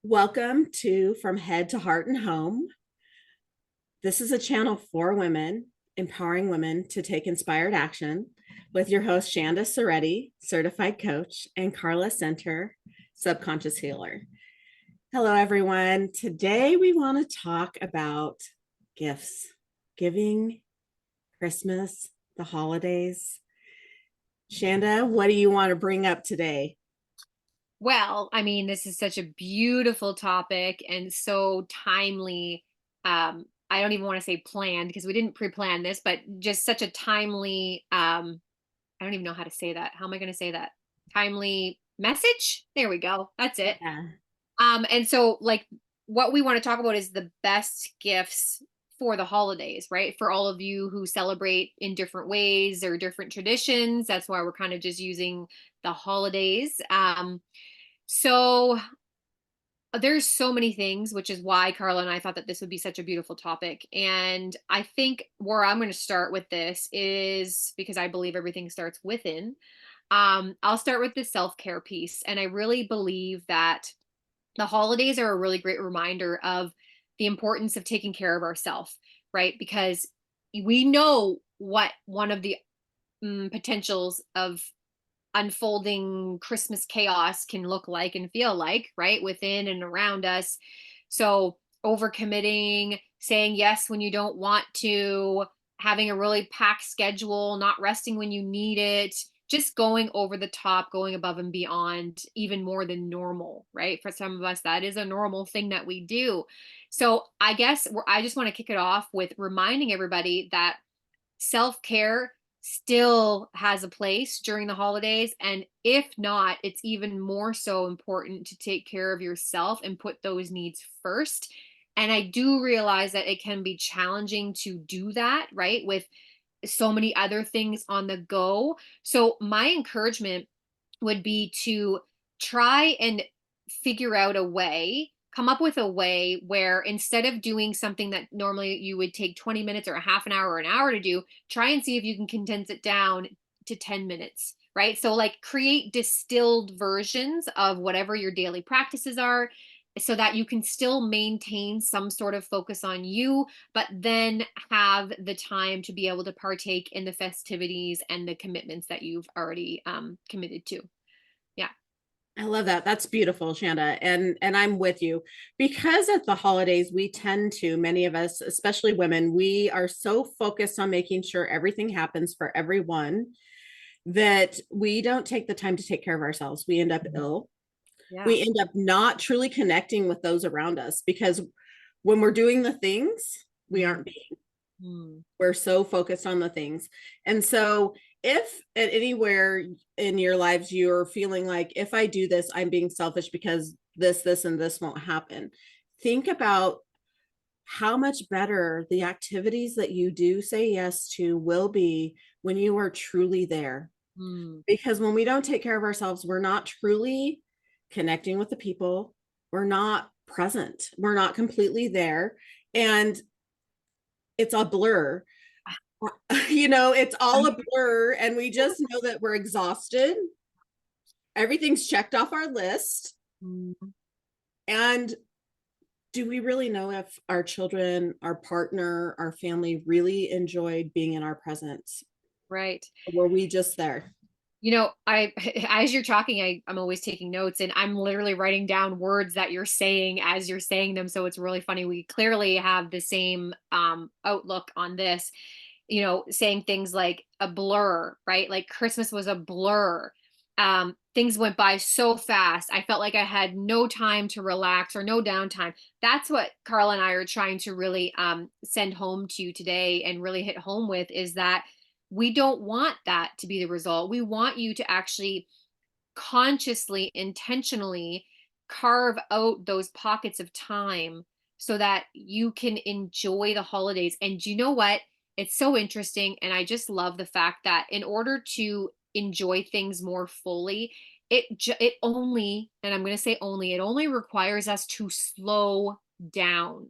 Welcome to From Head to Heart and Home. This is a channel for women, empowering women to take inspired action with your host, Shanda Soretti, certified coach, and Carla Center, subconscious healer. Hello, everyone. Today, we want to talk about gifts, giving, Christmas, the holidays. Shanda, what do you want to bring up today? Well, I mean, this is such a beautiful topic and so timely. I don't even want to say planned because we didn't pre-plan this, but just such a timely, I don't even know how to say that. How am I going to say that? Timely message? There we go. That's it. Yeah. And so like what we want to talk about is the best gifts for the holidays, right? For all of you who celebrate in different ways or different traditions. That's why we're kind of just using the holidays. So there's so many things, which is why Carla and I thought that this would be such a beautiful topic. And I think where I'm going to start with this is because I believe everything starts within. I'll start with the self-care piece. And I really believe that the holidays are a really great reminder of the importance of taking care of ourselves, right? Because we know what one of the potentials of unfolding Christmas chaos can look like and feel like, right? Within and around us. So, overcommitting, saying yes when you don't want to, having a really packed schedule, not resting when you need it, just going over the top, going above and beyond, even more than normal, right? For some of us, that is a normal thing that we do. So, I guess I just want to kick it off with reminding everybody that self care still has a place during the holidays. And if not, it's even more so important to take care of yourself and put those needs first. And I do realize that it can be challenging to do that, right? With so many other things on the go. So, my encouragement would be to try and figure out a way, come up with a way where instead of doing something that normally you would take 20 minutes or a half an hour or an hour to do, try and see if you can condense it down to 10 minutes, right? So, like, create distilled versions of whatever your daily practices are so that you can still maintain some sort of focus on you, but then have the time to be able to partake in the festivities and the commitments that you've already committed to. Yeah. I love that. That's beautiful, Shanda. And I'm with you. Because at the holidays, we tend to, many of us, especially women, we are so focused on making sure everything happens for everyone that we don't take the time to take care of ourselves. We end up ill. Yeah. We end up not truly connecting with those around us because when we're doing the things, we Mm, aren't being. mm, We're so focused on the things. And so if at anywhere in your lives you're feeling like, if I do this, I'm being selfish because this and this won't happen, think about how much better the activities that you do say yes to will be when you are truly there. mm. Because when we don't take care of ourselves, we're not truly connecting with the people, we're not present, we're not completely there, and it's a blur. It's all a blur, and we just know that we're exhausted. Everything's checked off our list. Mm, And do we really know if our children, our partner, our family really enjoyed being in our presence? right. Or were we just there? I as you're talking, I'm always taking notes and I'm literally writing down words that you're saying as you're saying them. So it's really funny. We clearly have the same outlook on this, saying things like a blur, right? Like Christmas was a blur. Things went by so fast. I felt like I had no time to relax or no downtime. That's what Carla and I are trying to really send home to you today and really hit home with is that we don't want that to be the result. We want you to actually consciously, intentionally carve out those pockets of time so that you can enjoy the holidays. And you know what? It's so interesting. And I just love the fact that in order to enjoy things more fully, it only, and I'm going to say only, it only requires us to slow down.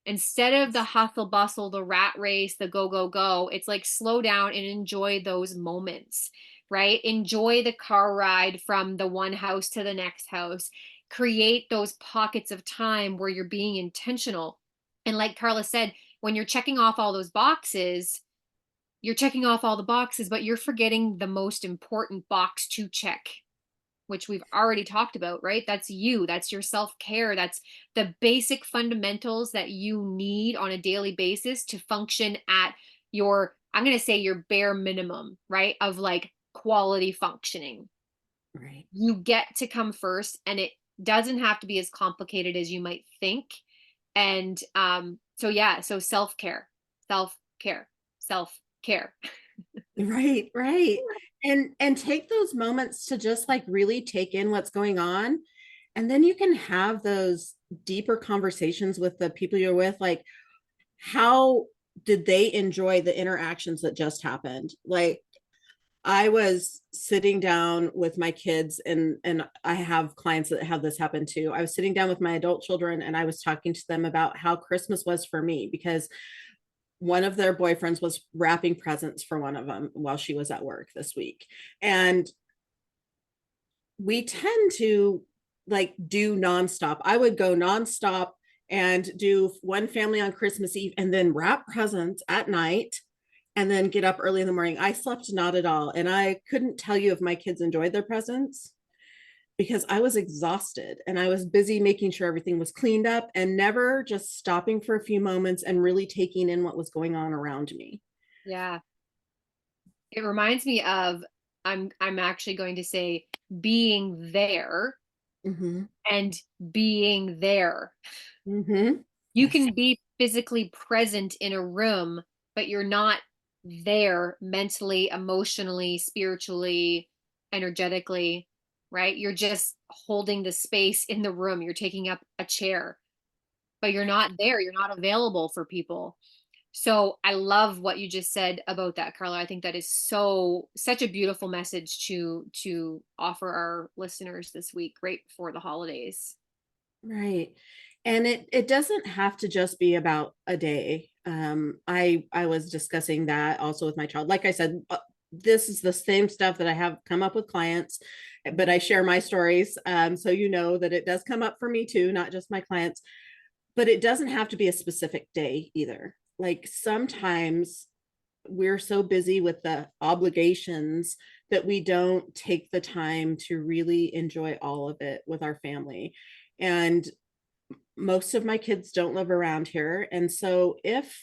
Instead of the hustle bustle, the rat race, the go, go, go, it's like slow down and enjoy those moments, right? Enjoy the car ride from the one house to the next house. create those pockets of time where you're being intentional. And like Carla said, when you're checking off all those boxes, you're checking off all the boxes, but you're forgetting the most important box to check, which we've already talked about, right? That's you, that's your self care, that's the basic fundamentals that you need on a daily basis to function at your, I'm going to say your bare minimum, right? Of like quality functioning. Right. You get to come first, and it doesn't have to be as complicated as you might think. And so yeah, so self-care, self-care, self-care. Right, right. And take those moments to just like really take in what's going on. And then you can have those deeper conversations with the people you're with, like how did they enjoy the interactions that just happened? Like I was sitting down with my kids, and I have clients that have this happen too. I was sitting down with my adult children and I was talking to them about how Christmas was for me, because one of their boyfriends was wrapping presents for one of them while she was at work this week. And we tend to like do nonstop. I would go nonstop and do one family on Christmas Eve and then wrap presents at night and then get up early in the morning. I slept not at all. And I couldn't tell you if my kids enjoyed their presents because I was exhausted and I was busy making sure everything was cleaned up and never just stopping for a few moments and really taking in what was going on around me. Yeah. It reminds me of, I'm actually going to say being there Mm-hmm. and being there. Mm-hmm. You Yes. can be physically present in a room, but you're not there mentally, emotionally, spiritually, energetically, right? You're just holding the space in the room. You're taking up a chair, but you're not there. You're not available for people. So I love what you just said about that, Carla. I think that is such a beautiful message to offer our listeners this week, right before the holidays. Right. And it doesn't have to just be about a day. I was discussing that also with my child. Like I said, this is the same stuff that I have come up with clients, but I share my stories. So you know that it does come up for me too, not just my clients. But it doesn't have to be a specific day either. Like sometimes we're so busy with the obligations that we don't take the time to really enjoy all of it with our family. And most of my kids don't live around here. And so if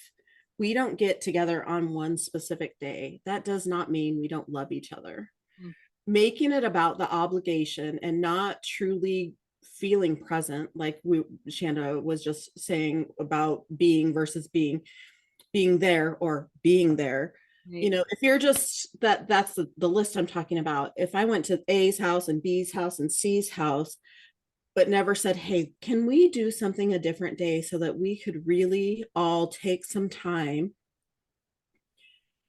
we don't get together on one specific day, that does not mean we don't love each other. Mm. Making it about the obligation and not truly feeling present, like Shanda was just saying about being versus being there or being there. You Right. know, if you're just that's the list I'm talking about. If I went to A's house and B's house and C's house, but never said, hey, can we do something a different day so that we could really all take some time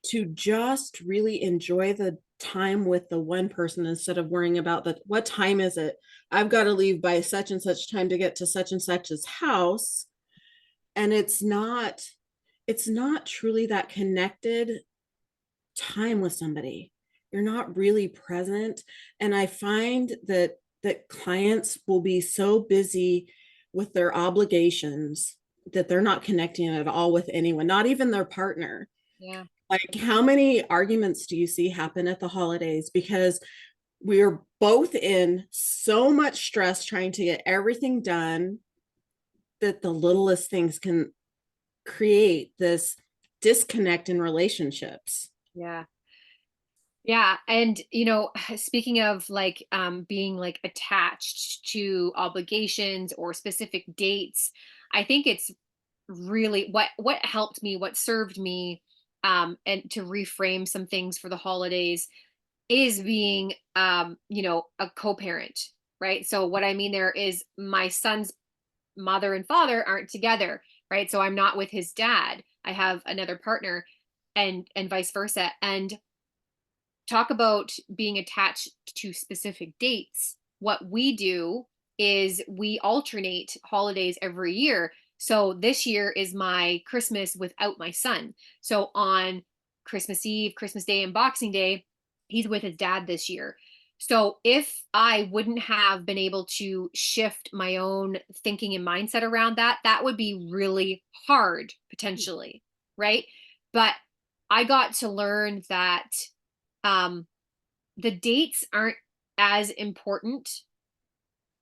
to just really enjoy the time with the one person instead of worrying about the what time is it? I've got to leave by such and such time to get to such and such's house. And it's not truly that connected time with somebody. You're not really present. And I find that clients will be so busy with their obligations that they're not connecting at all with anyone, not even their partner. Yeah. Like how many arguments do you see happen at the holidays because we're both in so much stress trying to get everything done that the littlest things can create this disconnect in relationships. Yeah. Yeah, and speaking of like being like attached to obligations or specific dates, I think it's really what helped me, what served me and to reframe some things for the holidays is being a co-parent, right? So what I mean there is my son's mother and father aren't together, right? So I'm not with his dad. I have another partner and vice versa. And talk about being attached to specific dates. What we do is we alternate holidays every year. So this year is my Christmas without my son. So on Christmas Eve, Christmas Day, and Boxing Day, he's with his dad this year. So if I wouldn't have been able to shift my own thinking and mindset around that, that would be really hard potentially, right? But I got to learn that um, the dates aren't as important.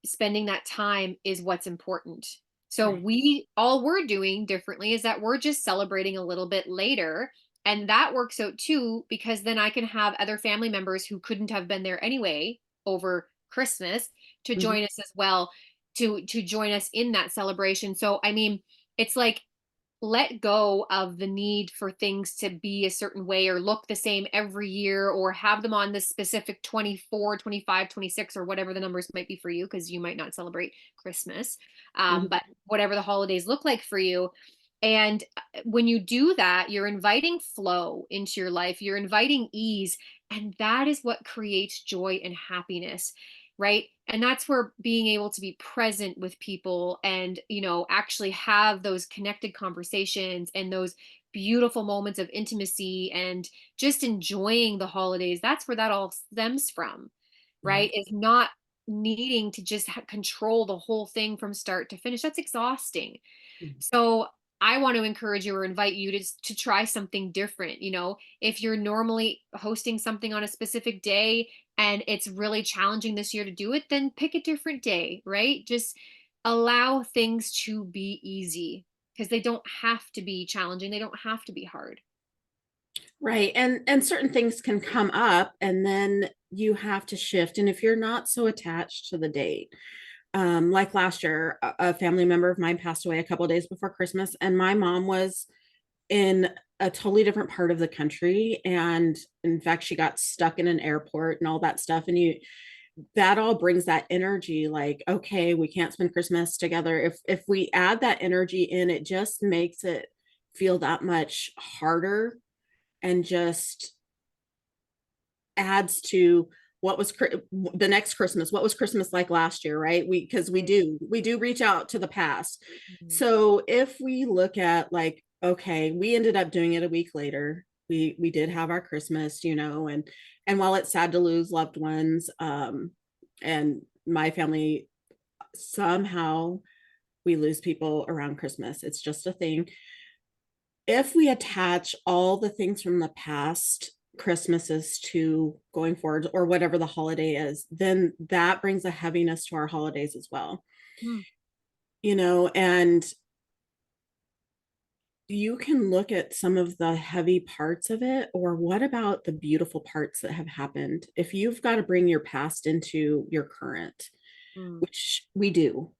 Spending that time is what's important. So Right. we all we're doing differently is that we're just celebrating a little bit later, and that works out too because then I can have other family members who couldn't have been there anyway over Christmas to Mhm. join us as well, to join us in that celebration. So I mean, it's like let go of the need for things to be a certain way or look the same every year or have them on this specific 24, 25, 26, or whatever the numbers might be for you because you might not celebrate Christmas, Mhm. but whatever the holidays look like for you. And when you do that, you're inviting flow into your life, you're inviting ease, and that is what creates joy and happiness, right? And that's where being able to be present with people and, actually have those connected conversations and those beautiful moments of intimacy and just enjoying the holidays, that's where that all stems from, Yeah. right? Is not needing to just control the whole thing from start to finish. That's exhausting. Mhm. So I want to encourage you or invite you to try something different. If you're normally hosting something on a specific day and it's really challenging this year to do it, then pick a different day, right? Just allow things to be easy because they don't have to be challenging. They don't have to be hard. Right. And certain things can come up and then you have to shift. And if you're not so attached to the date, like last year, a family member of mine passed away a couple of days before Christmas, and my mom was in a totally different part of the country. And in fact, she got stuck in an airport and all that stuff. And that all brings that energy like, okay, we can't spend Christmas together. If we add that energy in, it just makes it feel that much harder and just adds to what was the next Christmas, what was Christmas like last year, right? Because we Right. do reach out to the past. Mhm. So if we look at like, okay, we ended up doing it a week later. We did have our Christmas, and while it's sad to lose loved ones, and my family, somehow we lose people around Christmas. It's just a thing. If we attach all the things from the past Christmases to going forward or whatever the holiday is, then that brings a heaviness to our holidays as well. Hmm. And you can look at some of the heavy parts of it, or what about the beautiful parts that have happened? If you've got to bring your past into your current, Hmm. which we do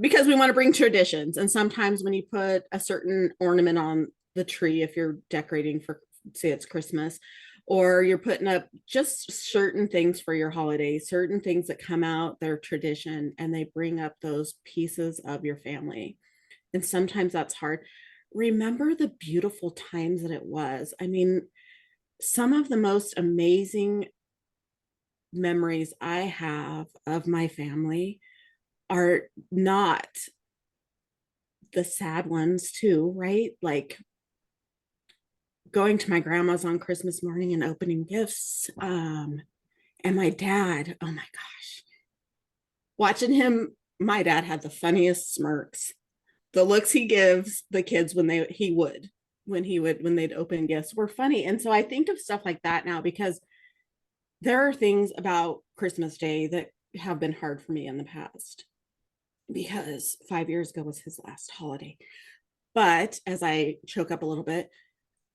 because we want to bring traditions. And sometimes when you put a certain ornament on the tree, if you're decorating for, say, it's Christmas, or you're putting up just certain things for your holiday, certain things that come out, their tradition, and they bring up those pieces of your family. And sometimes that's hard. Remember the beautiful times that it was. I mean, some of the most amazing memories I have of my family are not the sad ones too, right? Like going to my grandma's on Christmas morning and opening gifts. And my dad, oh my gosh, watching him, my dad had the funniest smirks. The looks he gives the kids when they'd open gifts were funny. And so I think of stuff like that now because there are things about Christmas Day that have been hard for me in the past because 5 years ago was his last holiday. But as I choke up a little bit,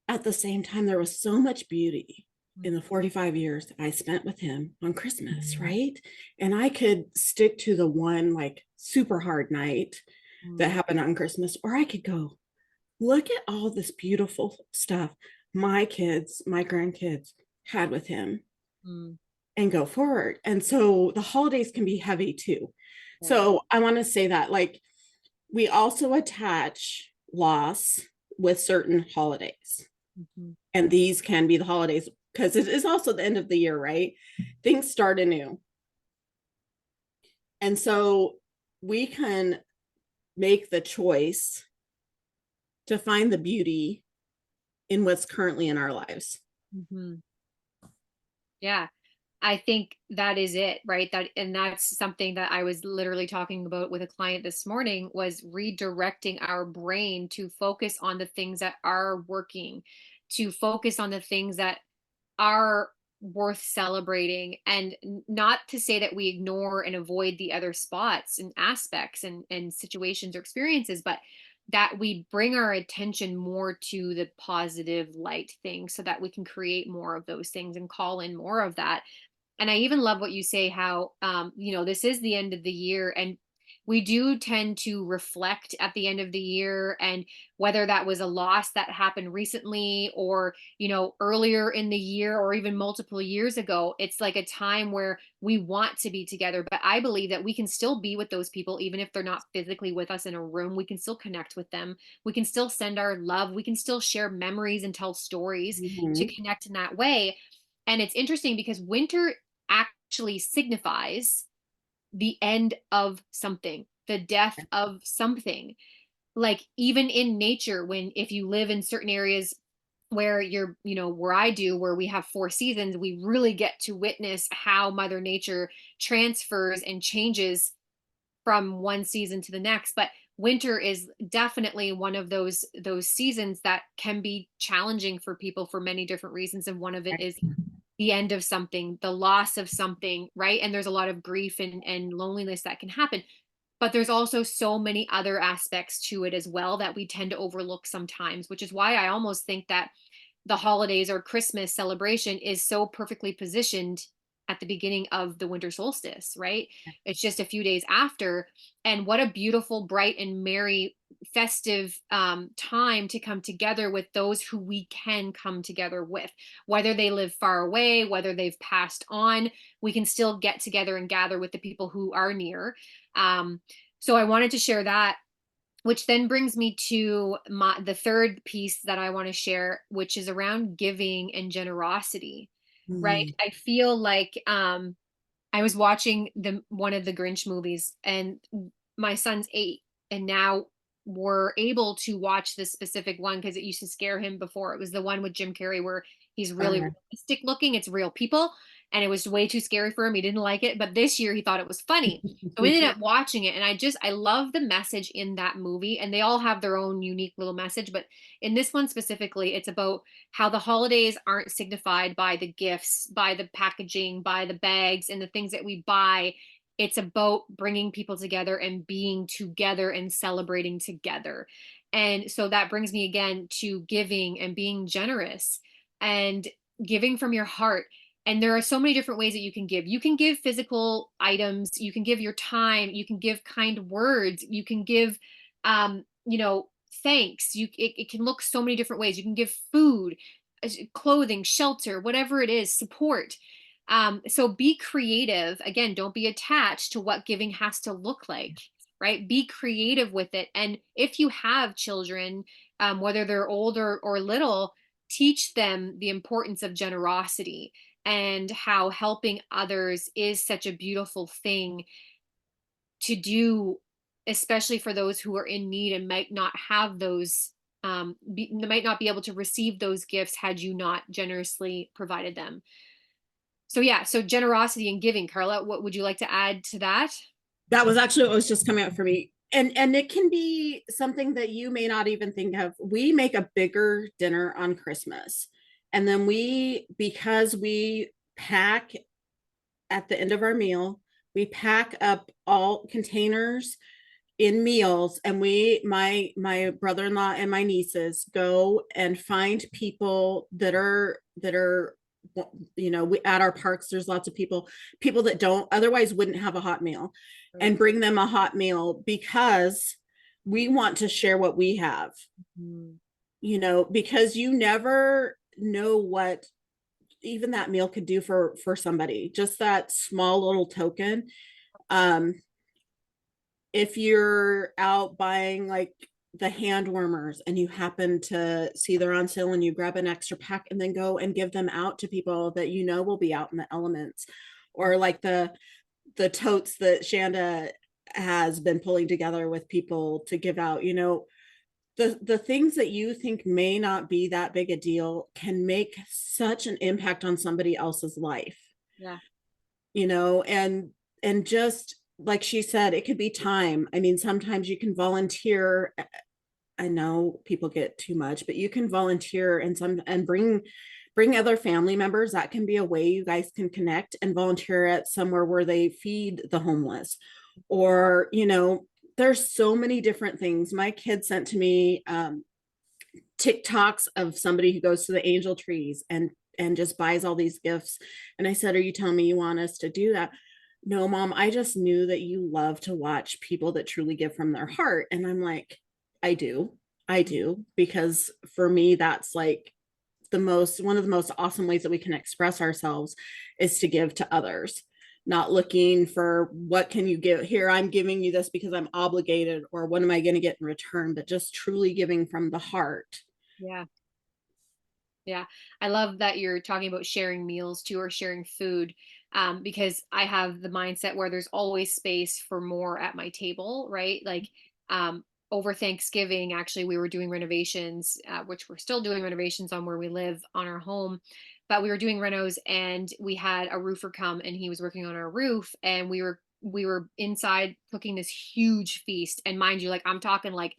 at the same time, there was so much beauty in the 45 years I spent with him on Christmas, right? And I could stick to the one like super hard night that Hmm. happened on Christmas, or I could go, look at all this beautiful stuff my kids, my grandkids had with him Hmm. and go forward. And so the holidays can be heavy too. Yeah. So I want to say that like we also attach loss with certain holidays. Mhm. And these can be the holidays because it is also the end of the year, right? Things start anew. And so we can make the choice to find the beauty in what's currently in our lives. Mhm. Yeah. I think that is it, right? And that's something that I was literally talking about with a client this morning, was redirecting our brain to focus on the things that are working, to focus on the things that are worth celebrating, and not to say that we ignore and avoid the other spots and aspects and situations or experiences, but that we bring our attention more to the positive light things so that we can create more of those things and call in more of that. And I even love what you say, how this is the end of the year, and we do tend to reflect at the end of the year, and whether that was a loss that happened recently or earlier in the year or even multiple years ago, it's like a time where we want to be together. But I believe that we can still be with those people even if they're not physically with us in a room. We can still connect with them, we can still send our love, we can still share memories and tell stories to Mhm. connect in that way. And it's interesting because winter actually signifies the end of something, the death of something. Like even in nature, when if you live in certain areas where where I do, where we have 4 seasons, we really get to witness how Mother Nature transfers and changes from one season to the next. But winter is definitely one of those seasons that can be challenging for people for many different reasons, and one of it is the end of something, the loss of something, right? And there's a lot of grief and loneliness that can happen. But there's also so many other aspects to it as well that we tend to overlook sometimes, which is why I almost think that the holidays or Christmas celebration is so perfectly positioned at the beginning of the winter solstice, right? It's just a few days after. And what a beautiful, bright, and merry, festive time to come together with those who we can come together with, whether they live far away, whether they've passed on, we can still get together and gather with the people who are near. Um, so I wanted to share that, which then brings me to the third piece that I want to share, which is around giving and generosity, right? Mhm. I feel like I was watching the one of the Grinch movies, and my son's 8, and now we're able to watch this specific one because it used to scare him before. It was the one with Jim Carrey where he's really Okay. realistic looking, it's real people, and it was way too scary for him. He didn't like it, but this year he thought it was funny. So we ended up watching it, and I love the message in that movie, and they all have their own unique little message, but in this one specifically, it's about how the holidays aren't signified by the gifts, by the packaging, by the bags and the things that we buy. It's about bringing people together and being together and celebrating together. And so that brings me again to giving and being generous and giving from your heart. And there are so many different ways that you can give. You can give physical items, you can give your time, you can give kind words, you can give thanks. It can look so many different ways. You can give food, clothing, shelter, whatever it is, support. So be creative. Again, don't be attached to what giving has to look like, right? Be creative with it. And if you have children, whether they're old or little, teach them the importance of generosity and how helping others is such a beautiful thing to do, especially for those who are in need and might not have those, might not be able to receive those gifts had you not generously provided them. So yeah, so generosity and giving. Carla, what would you like to add to that? That was actually what was just coming up for me. And it can be something that you may not even think of. We make a bigger dinner on Christmas. And then because we pack at the end of our meal, we pack up all containers in meals, and my brother-in-law and my nieces go and find people that are we at our parks, there's lots of people that don't otherwise wouldn't have a hot meal, Right. and bring them a hot meal because we want to share what we have, Mhm. because you never know what even that meal could do for somebody, just that small little token. um if you're out buying like the hand warmers and you happen to see they're on sale and you grab an extra pack and then go and give them out to people that will be out in the elements, or like the totes that Shanda has been pulling together with people to give out, the things that you think may not be that big a deal can make such an impact on somebody else's life. Yeah. and just like she said, it could be time. I mean, sometimes you can volunteer. I know people get too much, but you can volunteer and bring other family members. That can be a way you guys can connect and volunteer at somewhere where they feed the homeless. Or, there's so many different things. My kid sent to me TikToks of somebody who goes to the angel trees and just buys all these gifts. And I said, "Are you telling me you want us to do that?" "No, mom, I just knew that you love to watch people that truly give from their heart." And I'm like, I do. I do. Because for me, that's like one of the most awesome ways that we can express ourselves is to give to others, not looking for what can you give here. I'm giving you this because I'm obligated, or what am I going to get in return, but just truly giving from the heart. Yeah. Yeah. I love that you're talking about sharing meals too, or sharing food. Because I have the mindset where there's always space for more at my table, right? Like, over Thanksgiving, actually, we were doing renovations, which we're still doing renovations on where we live on our home. But we were doing renos, and we had a roofer come, and he was working on our roof, and we were inside cooking this huge feast. And mind you, like, I'm talking like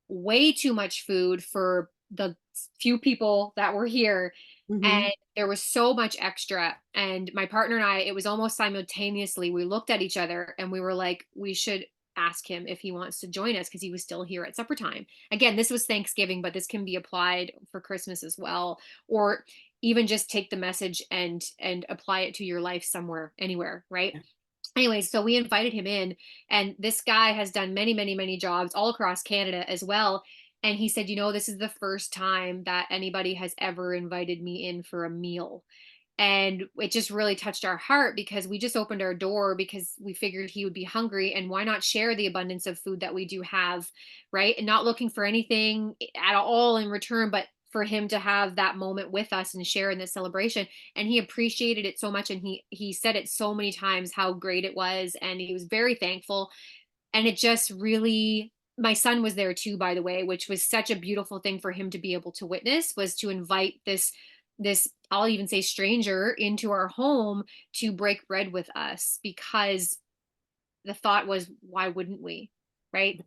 way too much food for the few people that were here. And Mm-hmm. there was so much extra. And my partner and I, it was almost simultaneously, we looked at each other and we were like, we should ask him if he wants to join us, because he was still here at supper time. Again, this was Thanksgiving, but this can be applied for Christmas as well. Or even just take the message and apply it to your life somewhere, anywhere, right? Anyways, so we invited him in, and this guy has done many, many, many jobs all across Canada as well. And he said, this is the first time that anybody has ever invited me in for a meal. And it just really touched our heart, because we just opened our door because we figured he would be hungry, and why not share the abundance of food that we do have, right? And not looking for anything at all in return, but for him to have that moment with us and share in this celebration. And he appreciated it so much, and he said it so many times how great it was, and he was very thankful. And it just really, my son was there too, by the way, which was such a beautiful thing for him to be able to witness, was to invite this I'll even say stranger into our home to break bread with us, because the thought was, why wouldn't we? Right?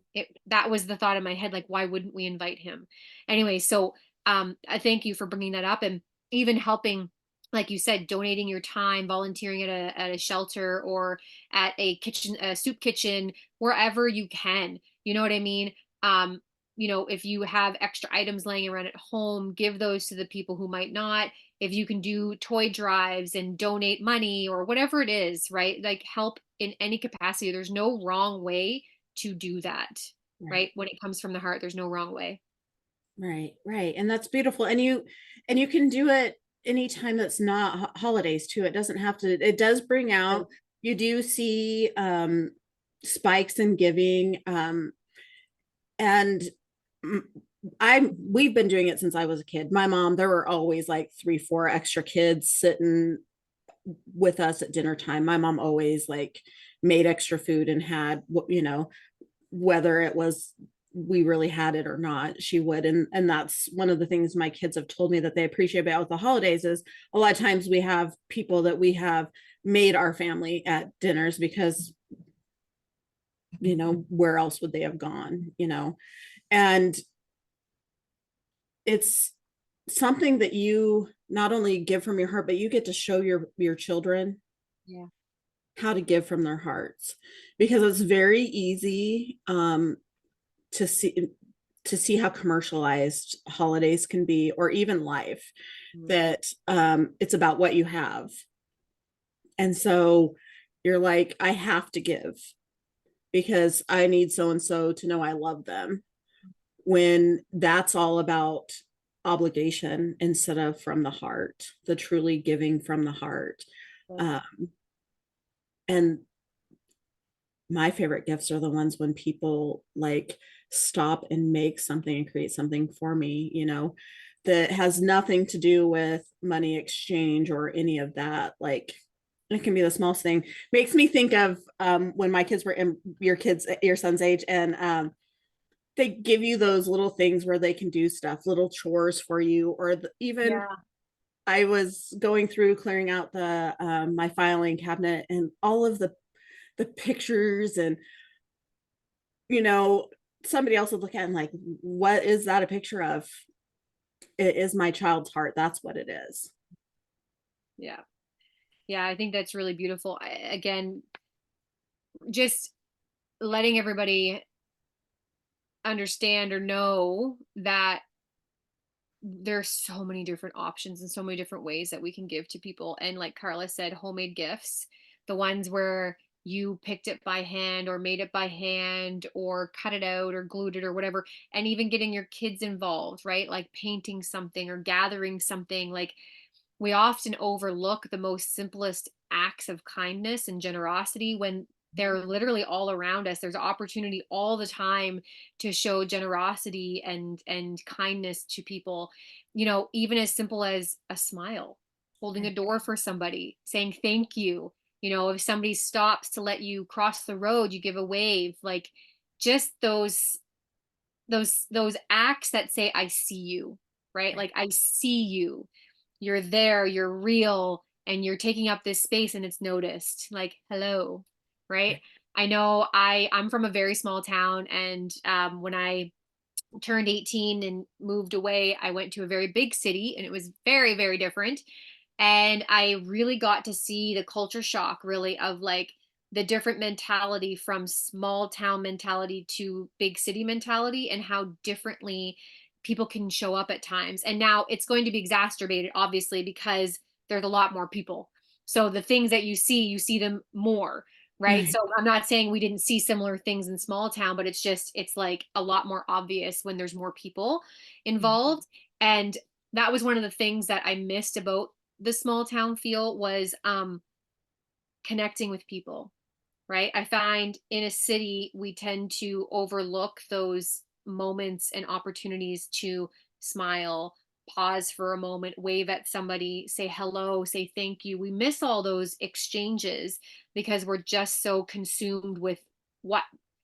That was the thought in my head, like, why wouldn't we invite him? Anyway, so I thank you for bringing that up, and even helping, like you said, donating your time, volunteering at a shelter, or at a soup kitchen, wherever you can. You know what I mean? Um, if you have extra items laying around at home, give those to the people who might not. If you can do toy drives and donate money or whatever it is, right? Like, help in any capacity. There's no wrong way to do that, Right. right? When it comes from the heart, there's no wrong way. Right, right. And that's beautiful. And you can do it anytime that's not holidays too. It doesn't have to, it does bring Right. out, you do see spikes in giving. And mm, we've been doing it since I was a kid. My mom, there were always like 3, 4 extra kids sitting with us at dinner time. My mom always like made extra food and had, whether it was we really had it or not, she would. And that's one of the things my kids have told me that they appreciate about the holidays is a lot of times we have people that we have made our family at dinners because where else would they have gone. And it's something that you not only give from your heart, but you get to show your children Yeah. how to give from their hearts, because it's very easy to see how commercialized holidays can be, or even life, Mhm. that it's about what you have. And so you're like, I have to give because I need so and so to know I love them, when that's all about obligation instead of from the heart, the truly giving from the heart. Yes. And my favorite gifts are the ones when people like stop and make something and create something for me, that has nothing to do with money exchange or any of that. Like, it can be the smallest thing. Makes me think of when my kids were in your son's age, and they give you those little things where they can do stuff, little chores for you, or even Yeah. I was going through clearing out the my filing cabinet and all of the pictures, and you know, somebody else would look at it and like, what is that a picture of? It is my child's heart. That's what it is. Yeah. Yeah, I think that's really beautiful. Again, just letting everybody understand or know that there's so many different options and so many different ways that we can give to people. And like Carla said, homemade gifts, the ones where you picked it by hand or made it by hand or cut it out or glued it or whatever, and even getting your kids involved, right? Like painting something or gathering something. Like we often overlook the most simplest acts of kindness and generosity when they're literally all around us. There's opportunity all the time to show generosity and kindness to people, you know, even as simple as a smile, holding a door for somebody, saying thank you. You know, if somebody stops to let you cross the road, you give a wave. Like just those acts that say I see you, right? Like I see you, you're there, you're real, and you're taking up this space and it's noticed. Like hello, right? I know I'm from a very small town, and when I turned 18 and moved away, I went to a very big city, and it was very, very different. And I really got to see the culture shock, really, of like the different mentality from small town mentality to big city mentality, and how differently people can show up at times. And now it's going to be exacerbated, obviously, because there's a lot more people. So the things that you see them more, right? Right. So I'm not saying we didn't see similar things in small town, but it's just, it's like a lot more obvious when there's more people involved. And that was one of the things that I missed about the small town feel, was connecting with people, right? I find in a city we tend to overlook those moments and opportunities to smile, pause for a moment, wave at somebody, say hello, say thank you. We miss all those exchanges because we're just so consumed with what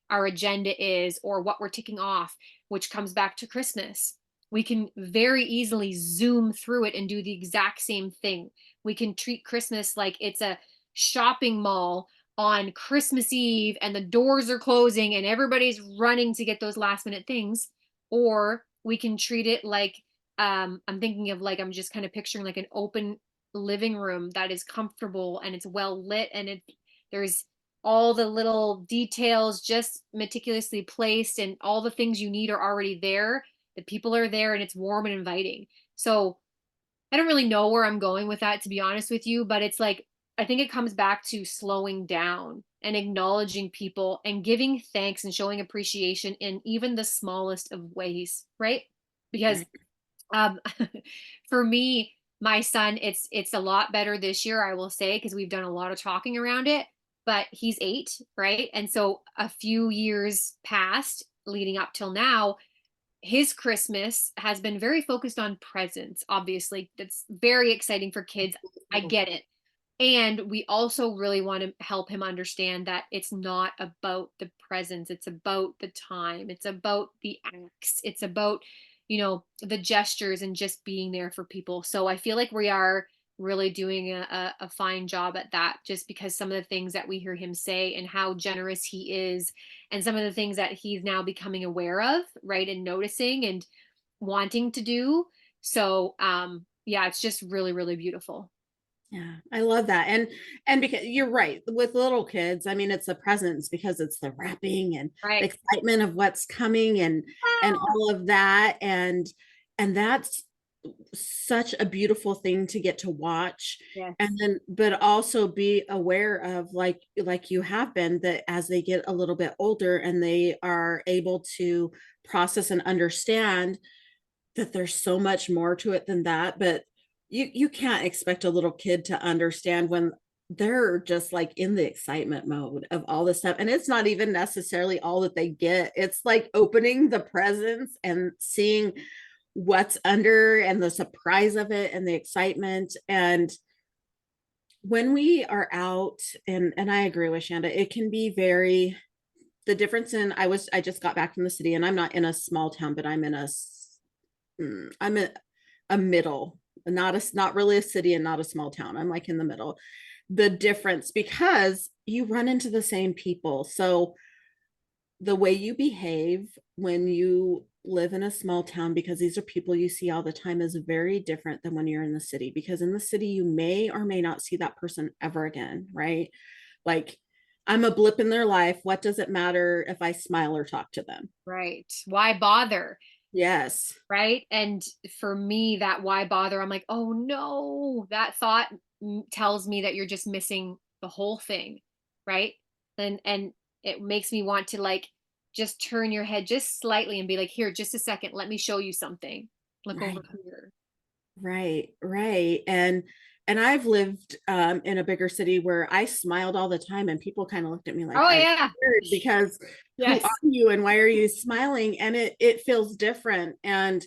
our agenda is or what we're ticking off, which comes back to Christmas. We can very easily zoom through it and do the exact same thing. We can treat Christmas like it's a shopping mall on Christmas Eve and the doors are closing and everybody's running to get those last minute things. Or we can treat it like, I'm thinking of like, I'm just kind of picturing like an open living room that is comfortable and it's well lit, and there's all the little details just meticulously placed, and all the things you need are already there. The people are there and it's warm and inviting. So I don't really know where I'm going with that, to be honest with you, but it's like, I think it comes back to slowing down and acknowledging people and giving thanks and showing appreciation in even the smallest of ways, right? Because Right. um, for me, my son, it's a lot better this year, I will say, because we've done a lot of talking around it. But he's 8, right? And so a few years past, leading up till now, his Christmas has been very focused on presents. Obviously, that's very exciting for kids. I get it. And we also really want to help him understand that it's not about the presents, it's about the time, it's about the acts, it's about, you know, the gestures and just being there for people. So I feel like we are really doing a fine job at that, just because some of the things that we hear him say and how generous he is, and some of the things that he's now becoming aware of, right, and noticing and wanting to do. So yeah, it's just really, really beautiful. Yeah, I love that. And because you're right, with little kids, I mean, it's the presents because it's the wrapping and the Right. excitement of what's coming and all of that. And that's such a beautiful thing to get to watch. And Yes. then but also be aware of, like you have been, that as they get a little bit older and they are able to process and understand that there's so much more to it than that. But you can't expect a little kid to understand when they're just like in the excitement mode of all this stuff, and it's not even necessarily all that they get. It's like opening the presents and seeing what's under and the surprise of it and the excitement. And when we are out, and I agree with Shanda, it can be very, the difference in, I just got back from the city, and I'm not in a small town, but I'm in a middle, not really a city and not a small town. I'm like in the middle. The difference, because you run into the same people. So the way you behave when you live in a small town, because these are people you see all the time, is very different than when you're in the city, because in the city you may or may not see that person ever again, right? Like, I'm a blip in their life. What does it matter if I smile or talk to them? Right. Why bother? Yes. Right. And for me, that why bother, I'm like, oh no, that thought tells me that you're just missing the whole thing. Right. And it makes me want to like just turn your head just slightly and be like, here, just a second, let me show you something. Look over Right. here. Right, right. And I've lived in a bigger city where I smiled all the time and people kind of looked at me like Oh I was yeah. weird, because who are Yes. you and why are you smiling? And it feels different. And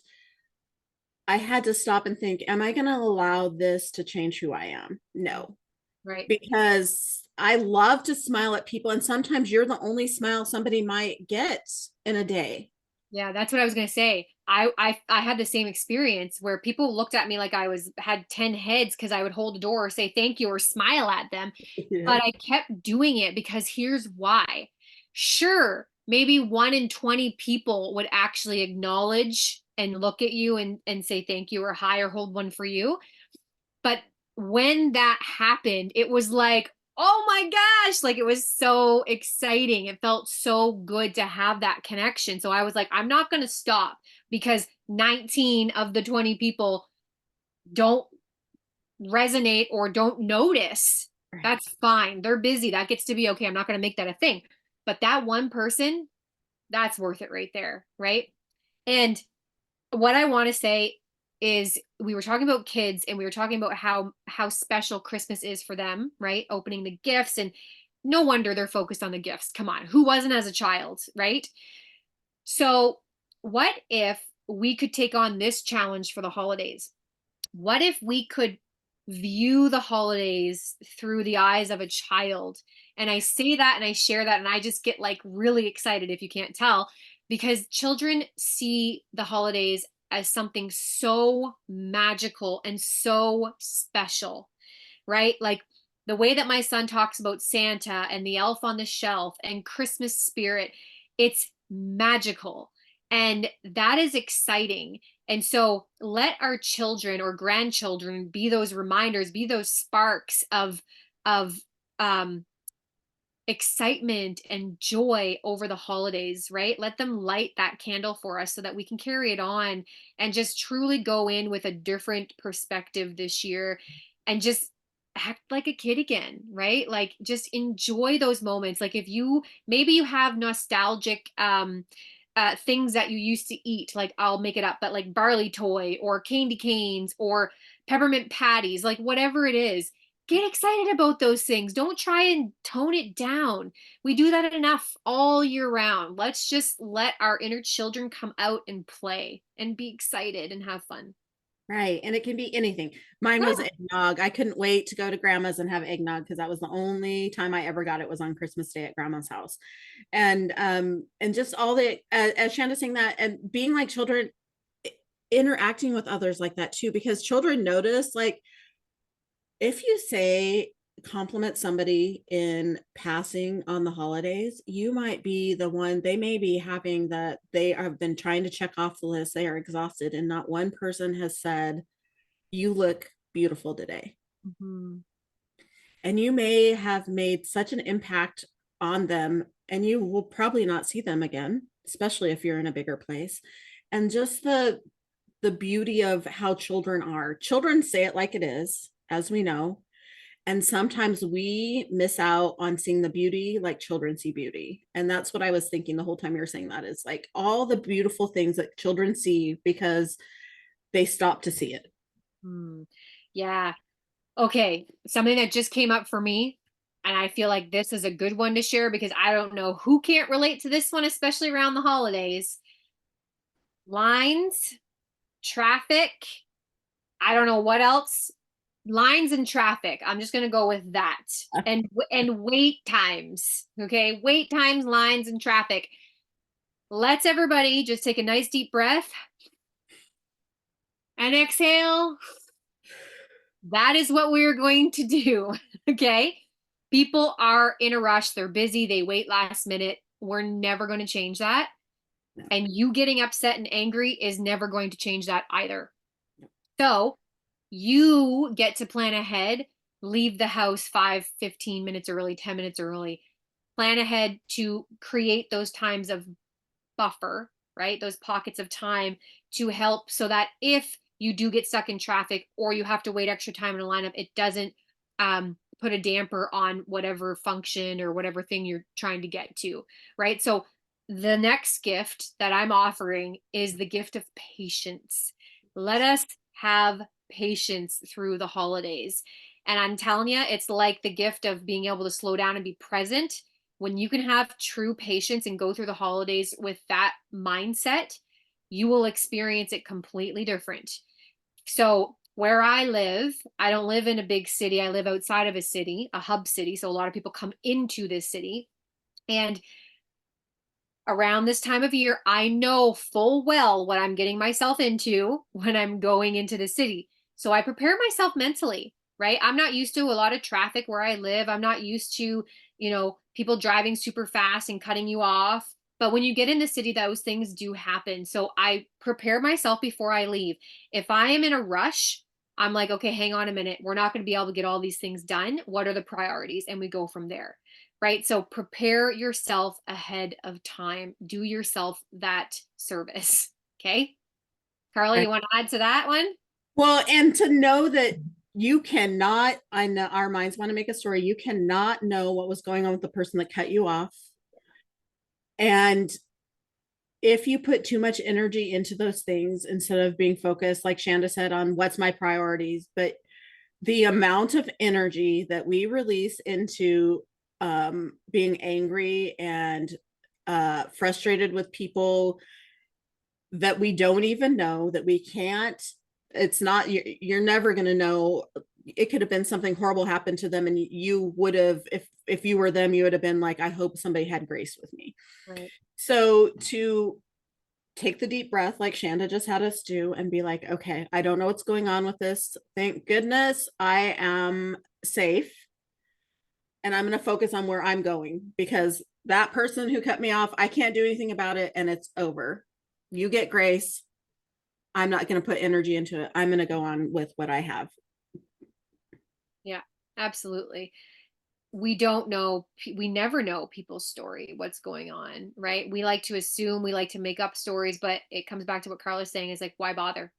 I had to stop and think, am I going to allow this to change who I am? No, Right. because I love to smile at people, and sometimes you're the only smile somebody might get in a day. Yeah, that's what I was gonna say. I had the same experience where people looked at me like I was had 10 heads because I would hold the door or say thank you or smile at them. Yeah. But I kept doing it because here's why. Sure, maybe 1 in 20 people would actually acknowledge and look at you and say thank you or hi or hold one for you. But when that happened, it was like, oh my gosh, like it was so exciting. It felt so good to have that connection. So I was like, I'm not going to stop because 19 of the 20 people don't resonate or don't notice. Right. That's fine. They're busy. That gets to be okay. I'm not going to make that a thing. But that one person, that's worth it right there. Right. And what I want to say is we were talking about kids and we were talking about how special Christmas is for them, right? Opening the gifts, and no wonder they're focused on the gifts. Come on, who wasn't as a child, right? So, what if we could take on this challenge for the holidays? What if we could view the holidays through the eyes of a child? And I say that and I share that and I just get like really excited if you can't tell, because children see the holidays as something so magical and so special, right? Like the way that my son talks about Santa and the elf on the shelf and Christmas spirit, it's magical. And that is exciting. And so let our children or grandchildren be those reminders, be those sparks of um excitement and joy over the holidays, right? Let them light that candle for us so that we can carry it on and just truly go in with a different perspective this year and just act like a kid again, right? Like just enjoy those moments. Like if you maybe you have nostalgic things that you used to eat, like I'll make it up, but like barley toy or candy canes or peppermint patties, like whatever it is, get excited about those things. Don't try and tone it down. We do that enough all year round. Let's just let our inner children come out and play and be excited and have fun. Right. And it can be anything. Mine was Yeah. eggnog. I couldn't wait to go to grandma's and have eggnog because that was the only time I ever got it was on Christmas Day at grandma's house. And just all the as Shanda saying that and being like children, interacting with others like that too, because children notice, like, if you say compliment somebody in passing on the holidays, you might be the one they may be having that they have been trying to check off the list. They are exhausted, and not one person has said, you look beautiful today. Mhm. And you may have made such an impact on them, and you will probably not see them again, especially if you're in a bigger place. And just the beauty of how children are. Children say it like it is, as we know. And sometimes we miss out on seeing the beauty like children see beauty. And that's what I was thinking the whole time you were saying that, is like all the beautiful things that children see because they stop to see it. Hmm. Yeah. Okay. Something that just came up for me, and I feel like this is a good one to share because I don't know who can't relate to this one, especially around the holidays. Lines, traffic, I don't know what else. Lines and traffic. I'm just going to go with that. And wait times. Okay? Wait times, lines and traffic. Let's everybody just take a nice deep breath and exhale That is what we're going to do. Okay. People are in a rush. They're busy. They wait last minute. We're never going to change that. No. And you getting upset and angry is never going to change that either. So you get to plan ahead, leave the house 5, 15 minutes early, 10 minutes early, plan ahead to create those times of buffer, right? Those pockets of time to help so that if you do get stuck in traffic or you have to wait extra time in a lineup, it doesn't put a damper on whatever function or whatever thing you're trying to get to, right? So the next gift that I'm offering is the gift of patience. Let us have patience through the holidays. And I'm telling you, it's like the gift of being able to slow down and be present. When you can have true patience and go through the holidays with that mindset, you will experience it completely different. So, where I live, I don't live in a big city. I live outside of a city, a hub city. So, a lot of people come into this city. And around this time of year, I know full well what I'm getting myself into when I'm going into the city. So I prepare myself mentally, right? I'm not used to a lot of traffic where I live. I'm not used to, people driving super fast and cutting you off. But when you get in the city, those things do happen. So I prepare myself before I leave. If I am in a rush, I'm like, okay, hang on a minute. We're not going to be able to get all these things done. What are the priorities? And we go from there, right? So prepare yourself ahead of time. Do yourself that service. Okay. Carla, Right. you want to add to that one? Well, and to know that you cannot, I know our minds want to make a story. You cannot know what was going on with the person that cut you off. And if you put too much energy into those things instead of being focused, like Shanda said, on what's my priorities, but the amount of energy that we release into being angry and frustrated with people that we don't even know, that we can't, it's not, you're never going to know. It could have been something horrible happened to them, and you would have, if you were them, you would have been like, I hope somebody had grace with me. Right. So to take the deep breath like Shanda just had us do and be like, okay, I don't know what's going on with this. Thank goodness I am safe, and I'm going to focus on where I'm going, because that person who cut me off, I can't do anything about it, and it's over. You get grace. I'm not going to put energy into it. I'm going to go on with what I have. Yeah, absolutely. We don't know, we never know people's story, what's going on, right? We like to assume, we like to make up stories, but it comes back to what Carla's saying is like, why bother?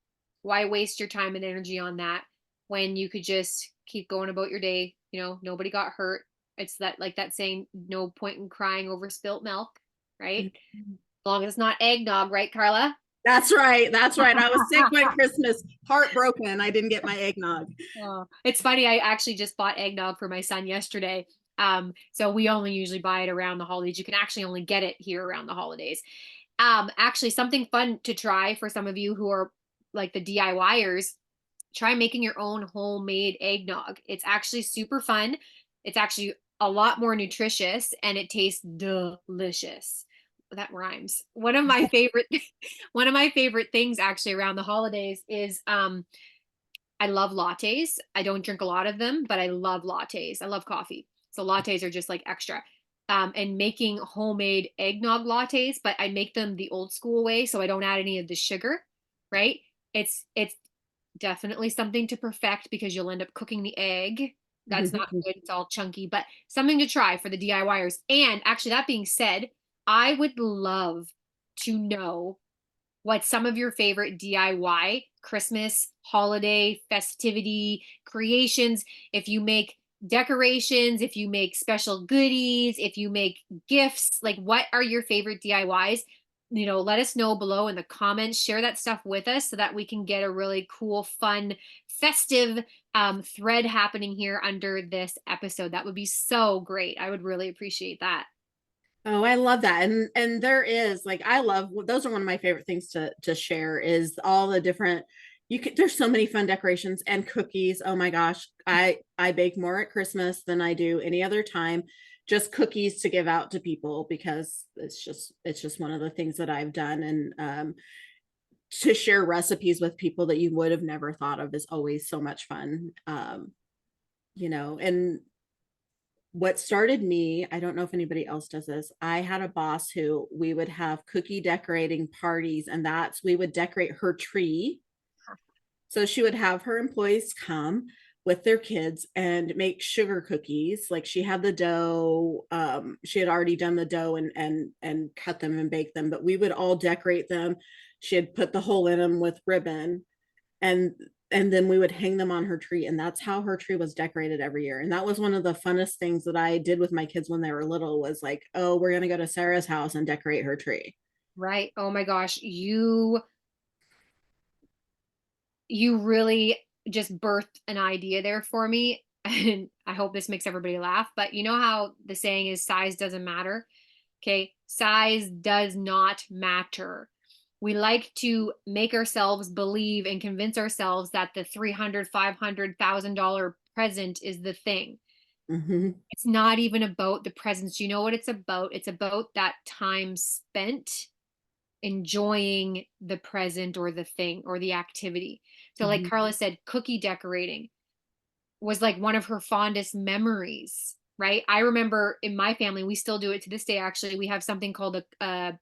Why waste your time and energy on that when you could just keep going about your day? Nobody got hurt. It's that, like that saying, no point in crying over spilt milk, right? As long as it's not eggnog, right, Carla? That's right. That's right. I was sick one Christmas, heartbroken. I didn't get my eggnog. Oh, it's funny. I actually just bought eggnog for my son yesterday. So we only usually buy it around the holidays. You can actually only get it here around the holidays. Actually, something fun to try for some of you who are like the DIYers, try making your own homemade eggnog. It's actually super fun. It's actually a lot more nutritious and it tastes delicious. That rhymes. One of my favorite things actually around the holidays is I love lattes. I don't drink a lot of them, but I love lattes. I love coffee. So lattes are just like extra. And making homemade eggnog lattes, but I make them the old school way, so I don't add any of the sugar, right? It's definitely something to perfect because you'll end up cooking the egg. That's not good. It's all chunky, but something to try for the DIYers. And actually, that being said, I would love to know what some of your favorite DIY Christmas, holiday, festivity creations, if you make decorations, if you make special goodies, if you make gifts, like what are your favorite DIYs? Let us know below in the comments. Share that stuff with us so that we can get a really cool, fun, festive thread happening here under this episode. That would be so great. I would really appreciate that. Oh, I love that. And there is, like, I love, those are one of my favorite things to share, is all the different, there's so many fun decorations and cookies. Oh my gosh. I bake more at Christmas than I do any other time. Just cookies to give out to people, because it's just one of the things that I've done. And to share recipes with people that you would have never thought of is always so much fun. And what started me, I don't know if anybody else does this. I had a boss who we would have cookie decorating parties, and we would decorate her tree. So she would have her employees come with their kids and make sugar cookies. Like she had the dough, she had already done the dough and cut them and bake them, but we would all decorate them. She had put the hole in them with ribbon, and then we would hang them on her tree, and that's how her tree was decorated every year. And that was one of the funnest things that I did with my kids when they were little, was like, oh, we're going to go to Sarah's house and decorate her tree. Right. Oh my gosh, you really just birthed an idea there for me. And I hope this makes everybody laugh. But you know how the saying is size doesn't matter? Okay. Size does not matter. We like to make ourselves believe and convince ourselves that the $300, $500,000 present is the thing. Mm-hmm. It's not even about the presents. You know what it's about? It's about that time spent enjoying the present or the thing or the activity. So, like Mm-hmm. Carla said, cookie decorating was like one of her fondest memories, right? I remember in my family, we still do it to this day. Actually, we have something called a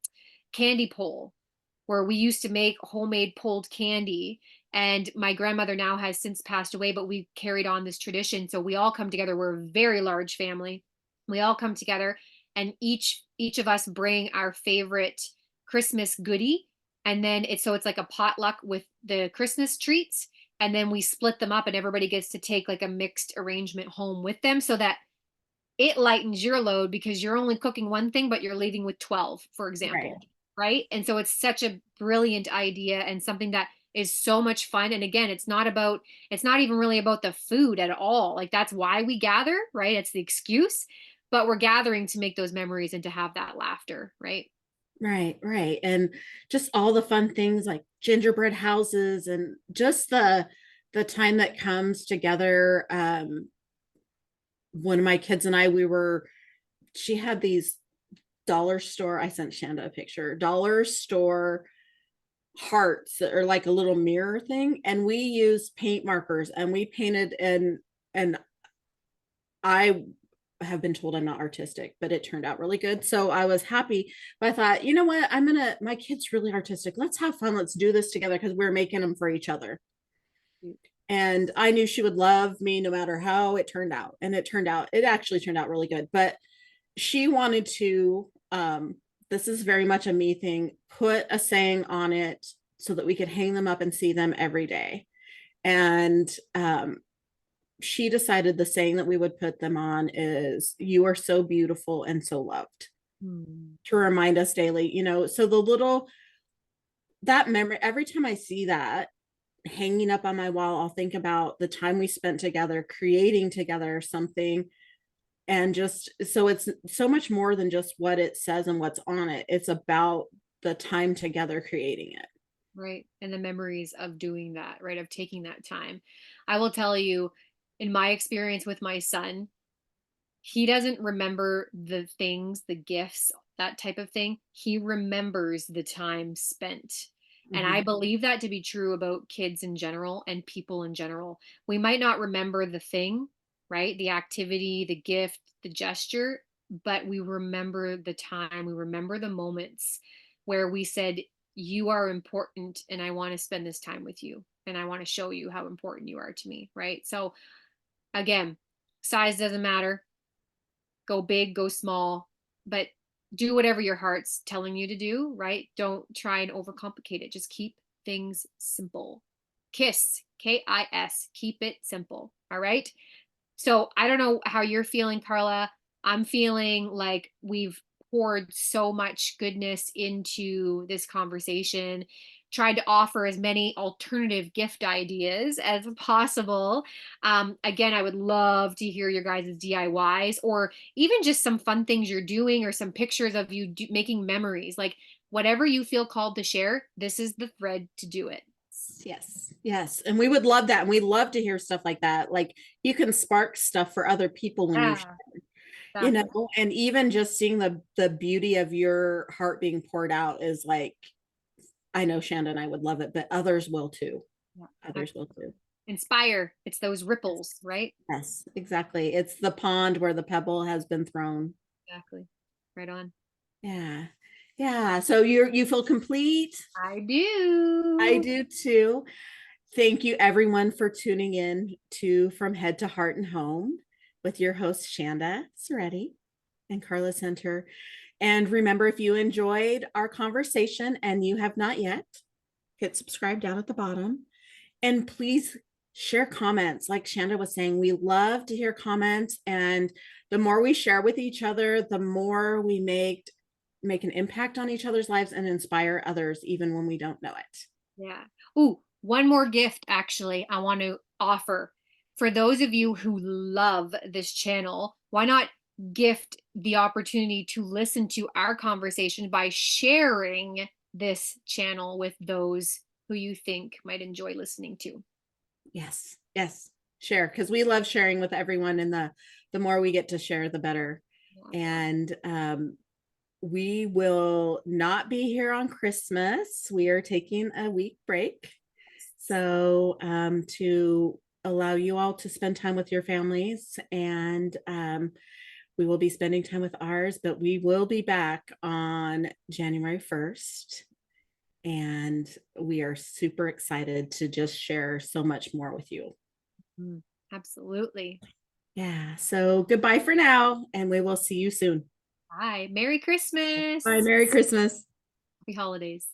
candy pole where we used to make homemade pulled candy. And my grandmother now has since passed away, but we carried on this tradition. So we all come together. We're a very large family. We all come together and each of us bring our favorite Christmas goodie. And then it's like a potluck with the Christmas treats. And then we split them up and everybody gets to take like a mixed arrangement home with them so that it lightens your load because you're only cooking one thing, but you're leaving with 12, for Right. example. Right. And so it's such a brilliant idea and something that is so much fun. And again, it's not even really about the food at all. Like that's why we gather, right? It's the excuse, but we're gathering to make those memories and to have that laughter. Right. Right, right. And just all the fun things like gingerbread houses, and just the time that comes together. One of my kids and I, she had these dollar store, I sent Shanda a picture, dollar store hearts that are like a little mirror thing. And we used paint markers and we painted, and I have been told I'm not artistic, but it turned out really good. So I was happy. But I thought, you know what? My kid's really artistic. Let's have fun. Let's do this together, because we're making them for each other. And I knew she would love me no matter how it turned out. And it actually turned out really good. But she wanted to, this is very much a me thing, put a saying on it so that we could hang them up and see them every day. And she decided the saying that we would put them on is, you are so beautiful and so loved, Hmm. to remind us daily, so that memory, every time I see that hanging up on my wall, I'll think about the time we spent together creating together something. And just so it's so much more than just what it says and what's on it. It's about the time together creating it. Right. And the memories of doing that, right? Of taking that time. I will tell you, in my experience with my son, he doesn't remember the things, the gifts, that type of thing. He remembers the time spent. And I Mhm. believe that to be true about kids in general and people in general. We might not remember the thing, right? The activity, the gift, the gesture, but we remember the time. We remember the moments where we said, you are important and I want to spend this time with you and I want to show you how important you are to me, right? So again, size doesn't matter. Go big, go small, but do whatever your heart's telling you to do, right? Don't try and overcomplicate it. Just keep things simple. KISS, KIS, keep it simple. All right. So I don't know how you're feeling, Carla. I'm feeling like we've poured so much goodness into this conversation, tried to offer as many alternative gift ideas as possible. Again, I would love to hear your guys' DIYs or even just some fun things you're doing or some pictures of you making memories. Like whatever you feel called to share, this is the thread to do it. Yes, yes. And we would love that. And we love to hear stuff like that. Like, you can spark stuff for other people when Yeah, you exactly. know, and even just seeing the beauty of your heart being poured out is like, I know Shanda and I would love it, but others will too. Yeah. Others will too. Inspire. It's those ripples, right? Yes, exactly. It's the pond where the pebble has been thrown. Exactly. Right on. Yeah. Yeah. So you feel complete? I I do. do too. Thank you everyone for tuning in to From Head to Heart and Home with your host Shanda Soretti and Carla Center. And remember, if you enjoyed our conversation and you have not yet, hit subscribe down at the bottom. And please share comments. Like Shanda was saying, we love to hear comments. And the more we share with each other, the more we make an impact on each other's lives and inspire others, even when we don't know it. Yeah. Ooh, one more gift actually I want to offer. For those of you who love this channel, why not gift the opportunity to listen to our conversation by sharing this channel with those who you think might enjoy listening to? Yes. Yes. Share, because we love sharing with everyone. And the more we get to share, the better. Yeah. And we will not be here on Christmas. We are taking a week break. So to allow you all to spend time with your families, and we will be spending time with ours, but we will be back on January 1st. And we are super excited to just share so much more with you. Absolutely. Yeah. So goodbye for now, and we will see you soon. Bye. Merry Christmas. Bye. Merry Christmas. Happy holidays.